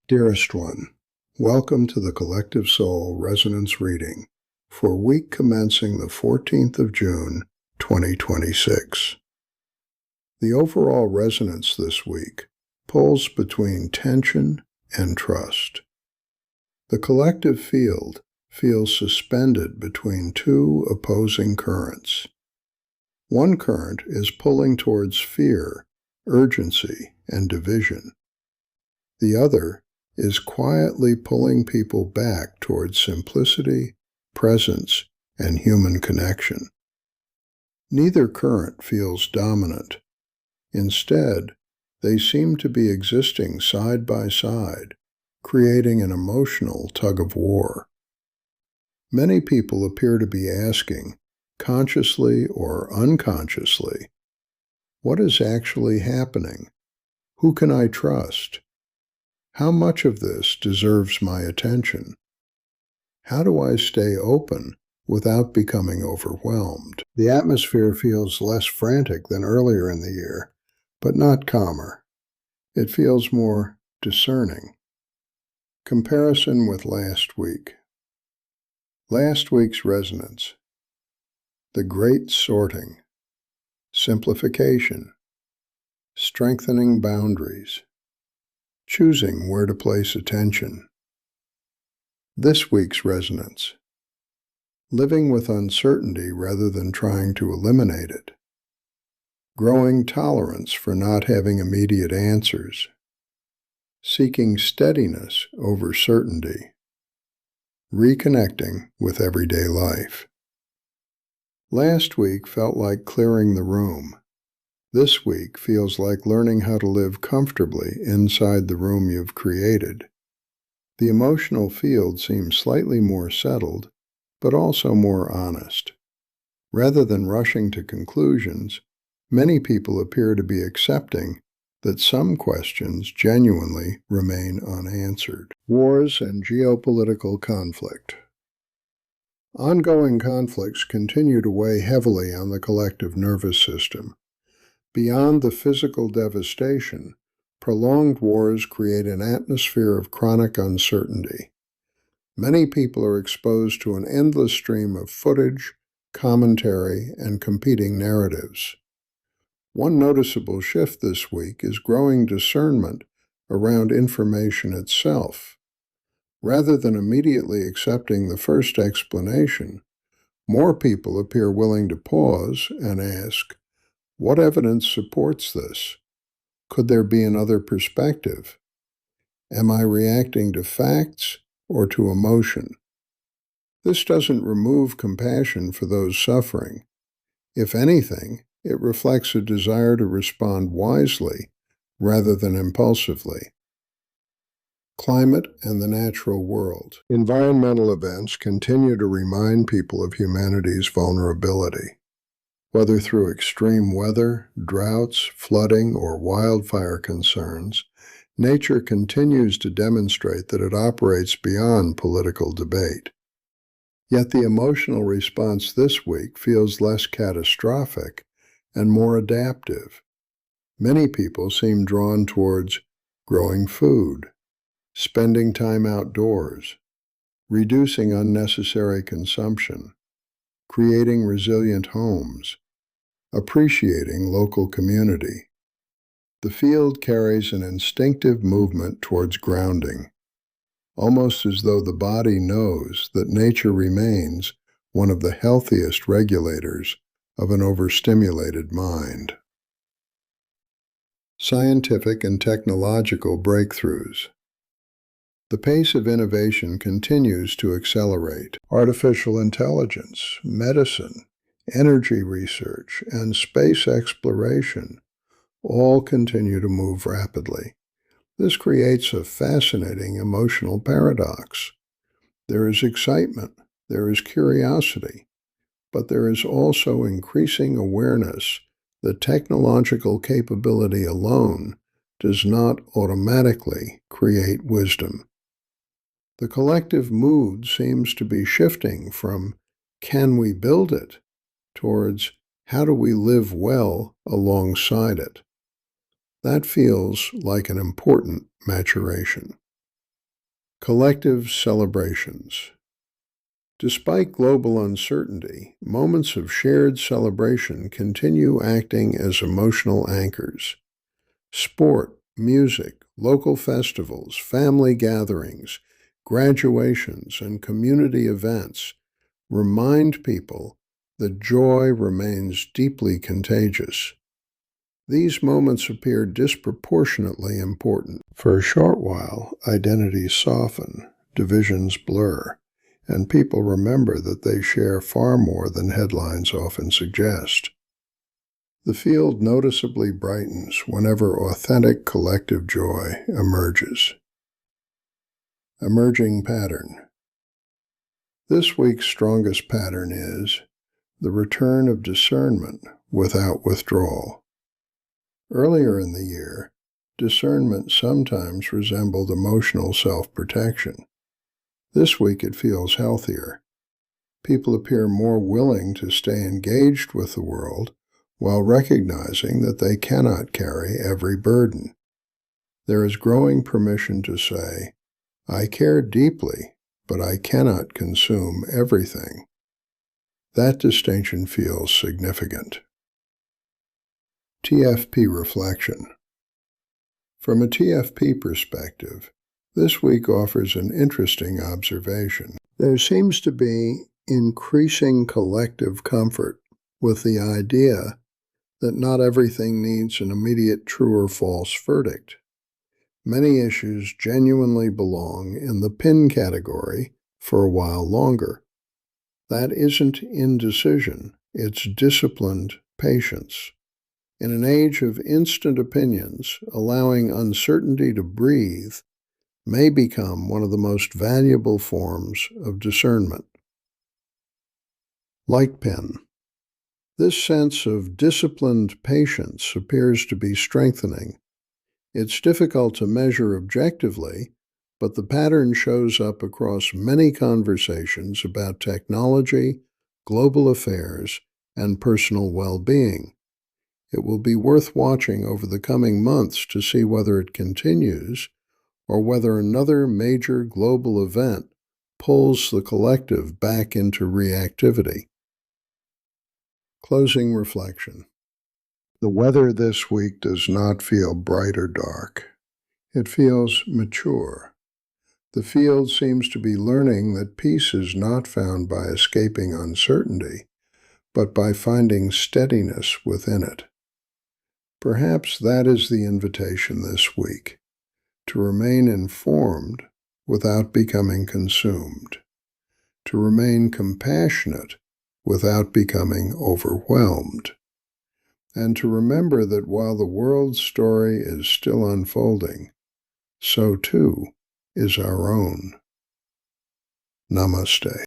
Dearest one, welcome to the Collective Soul Resonance Reading for week commencing the 14th of June, 2026. The overall resonance this week pulls between tension and trust. The collective field feels suspended between two opposing currents. One current is pulling towards fear, urgency, and division. The other is quietly pulling people back towards simplicity, presence, and human connection. Neither current feels dominant. Instead, they seem to be existing side by side, creating an emotional tug-of-war. Many people appear to be asking, consciously or unconsciously, what is actually happening? Who can I trust? How much of this deserves my attention? How do I stay open without becoming overwhelmed? The atmosphere feels less frantic than earlier in the year, but not calmer. It feels more discerning. Comparison with last week. Last week's resonance. The great sorting. Simplification. Strengthening boundaries. Choosing where to place attention. This week's resonance. Living with uncertainty rather than trying to eliminate it. Growing tolerance for not having immediate answers. Seeking steadiness over certainty. Reconnecting with everyday life. Last week felt like clearing the room. This week feels like learning how to live comfortably inside the room you've created. The emotional field seems slightly more settled, but also more honest. Rather than rushing to conclusions, many people appear to be accepting that some questions genuinely remain unanswered. Wars and geopolitical conflict. Ongoing conflicts continue to weigh heavily on the collective nervous system. Beyond the physical devastation, prolonged wars create an atmosphere of chronic uncertainty. Many people are exposed to an endless stream of footage, commentary, and competing narratives. One noticeable shift this week is growing discernment around information itself. Rather than immediately accepting the first explanation, more people appear willing to pause and ask, what evidence supports this? Could there be another perspective? Am I reacting to facts or to emotion? This doesn't remove compassion for those suffering. If anything, it reflects a desire to respond wisely rather than impulsively. Climate and the natural world. Environmental events continue to remind people of humanity's vulnerability. Whether through extreme weather, droughts, flooding, or wildfire concerns, nature continues to demonstrate that it operates beyond political debate. Yet the emotional response this week feels less catastrophic and more adaptive. Many people seem drawn towards growing food, spending time outdoors, reducing unnecessary consumption, creating resilient homes, appreciating local community. The field carries an instinctive movement towards grounding, almost as though the body knows that nature remains one of the healthiest regulators of an overstimulated mind. Scientific and technological breakthroughs. The pace of innovation continues to accelerate. Artificial intelligence, medicine, energy research, and space exploration all continue to move rapidly. This creates a fascinating emotional paradox. There is excitement, there is curiosity, but there is also increasing awareness that technological capability alone does not automatically create wisdom. The collective mood seems to be shifting from "can we build it?" towards "how do we live well alongside it?" That feels like an important maturation. Collective celebrations. Despite global uncertainty, moments of shared celebration continue acting as emotional anchors. Sport, music, local festivals, family gatherings, graduations, and community events remind people that joy remains deeply contagious. These moments appear disproportionately important. For a short while, identities soften, divisions blur, and people remember that they share far more than headlines often suggest. The field noticeably brightens whenever authentic collective joy emerges. Emerging pattern. This week's strongest pattern is the return of discernment without withdrawal. Earlier in the year, discernment sometimes resembled emotional self-protection. This week it feels healthier. People appear more willing to stay engaged with the world while recognizing that they cannot carry every burden. There is growing permission to say, "I care deeply, but I cannot consume everything." That distinction feels significant. TFP reflection. From a TFP perspective, this week offers an interesting observation. There seems to be increasing collective comfort with the idea that not everything needs an immediate true or false verdict. Many issues genuinely belong in the pin category for a while longer. That isn't indecision, it's disciplined patience. In an age of instant opinions, allowing uncertainty to breathe may become one of the most valuable forms of discernment. Light pen. This sense of disciplined patience appears to be strengthening. It's difficult to measure objectively, but the pattern shows up across many conversations about technology, global affairs, and personal well-being. It will be worth watching over the coming months to see whether it continues or whether another major global event pulls the collective back into reactivity. Closing reflection. The weather this week does not feel bright or dark. It feels mature. The field seems to be learning that peace is not found by escaping uncertainty, but by finding steadiness within it. Perhaps that is the invitation this week, to remain informed without becoming consumed, to remain compassionate without becoming overwhelmed, and to remember that while the world's story is still unfolding, so too is our own. Namaste.